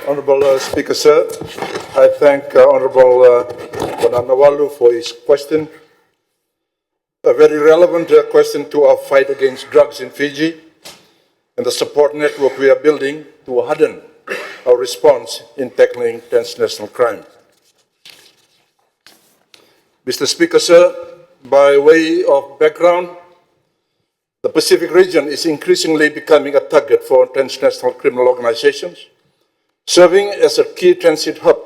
Honourable Speaker, sir. I thank Honourable Ioane Naivalurua for his question. A very relevant question to our fight against drugs in Fiji and the support network we are building to harden our response in tackling transnational crime. Mr. Speaker, sir, by way of background, the Pacific region is increasingly becoming a target for transnational criminal organizations, serving as a key transit hub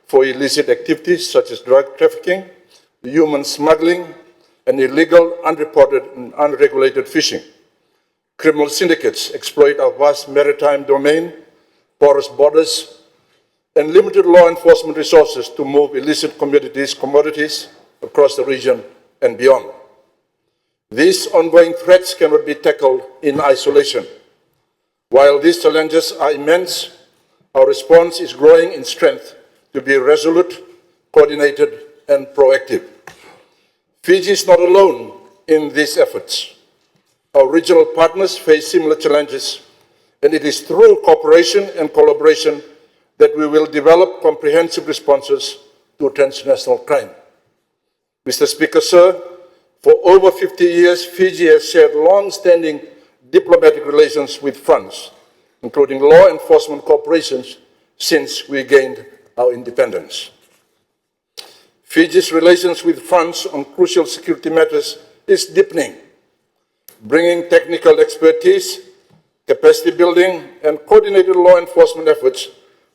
for illicit activities such as drug trafficking, human smuggling, and illegal, unreported, and unregulated fishing. Criminal syndicates exploit our vast maritime domain, porous borders, and limited law enforcement resources to move illicit commodities across the region and beyond. These ongoing threats cannot be tackled in isolation. While these challenges are immense, our response is growing in strength to be resolute, coordinated, and proactive. Fiji is not alone in these efforts. Our regional partners face similar challenges, and it is through cooperation and collaboration that we will develop comprehensive responses to transnational crime. Mr. Speaker, sir, for over 50 years, Fiji has shared long-standing diplomatic relations with France, including law enforcement cooperation since we gained our independence. Fiji's relations with France on crucial security matters is deepening, bringing technical expertise, capacity building, and coordinated law enforcement efforts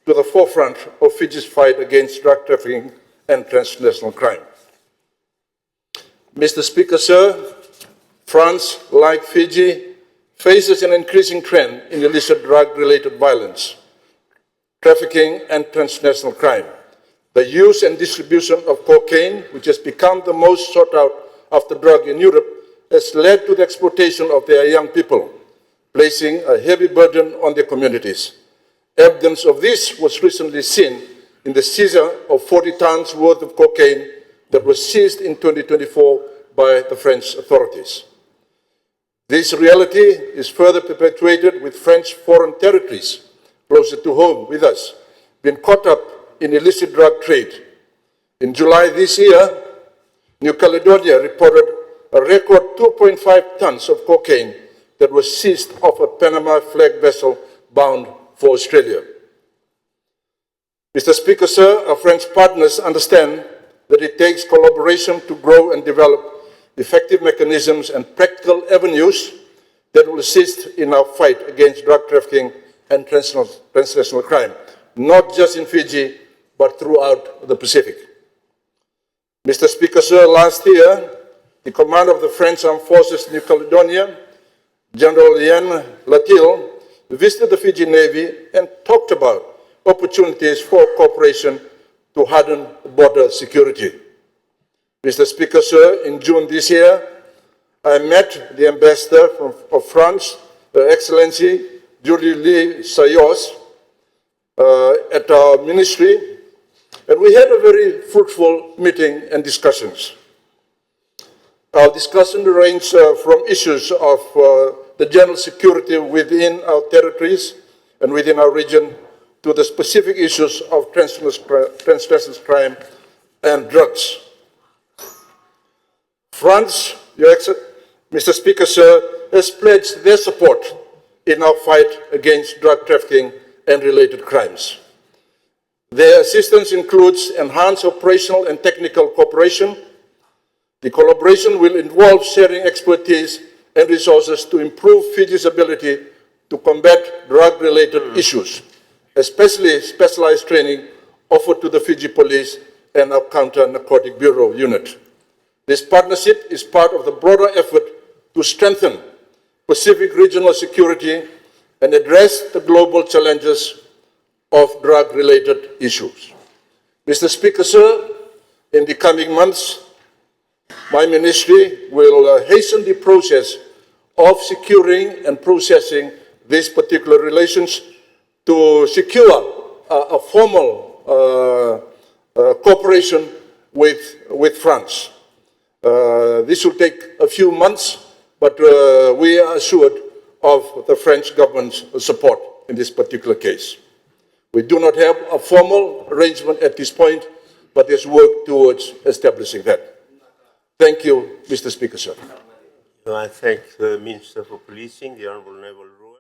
to the forefront of Fiji's fight against drug trafficking and transnational crime. Mr. Speaker, sir, France, like Fiji, faces an increasing trend in illicit drug-related violence, trafficking, and transnational crime. The use and distribution of cocaine, which has become the most sought-after drug in Europe, has led to the exploitation of their young people, placing a heavy burden on their communities. Evidence of this was recently seen in the seizure of 40 tons worth of cocaine that was seized in 2024 by the French authorities. This reality is further perpetuated with French foreign territories closer to home with us being caught up in illicit drug trade. In July this year, New Caledonia reported a record 2.5 tons of cocaine that was seized off a Panama flag vessel bound for Australia. Mr. Speaker, sir, our French partners understand that it takes collaboration to grow and develop effective mechanisms and practical avenues that will assist in our fight against drug trafficking and transnational crime, not just in Fiji, but throughout the Pacific. Mr. Speaker, sir, last year, the commander of the French Armed Forces New Caledonia, General Ioane Naivalurua, visited the Fiji Navy and talked about opportunities for cooperation to harden border security. Mr. Speaker, sir, in June this year, I met the ambassador of France, Her Excellency Julie Lee Sayos, at our ministry, and we had a very fruitful meeting and discussions. Our discussion ranged from issues of the general security within our territories and within our region to the specific issues of transnational crime and drugs. France, Mr. Speaker, sir, has pledged their support in our fight against drug trafficking and related crimes. Their assistance includes enhanced operational and technical cooperation. The collaboration will involve sharing expertise and resources to improve Fiji's ability to combat drug-related issues, especially specialized training offered to the Fiji Police and our Counter-Narcotic Bureau unit. This partnership is part of the broader effort to strengthen Pacific regional security and address the global challenges of drug-related issues. Mr. Speaker, sir, in the coming months, my ministry will hasten the process of securing and processing these particular relations to secure a formal cooperation with France. This will take a few months, but we are assured of the French government's support in this particular case. We do not have a formal arrangement at this point, but there's work towards establishing that. Thank you, Mr. Speaker, sir. I thank the Minister for Policing, the Honourable Naivalurua.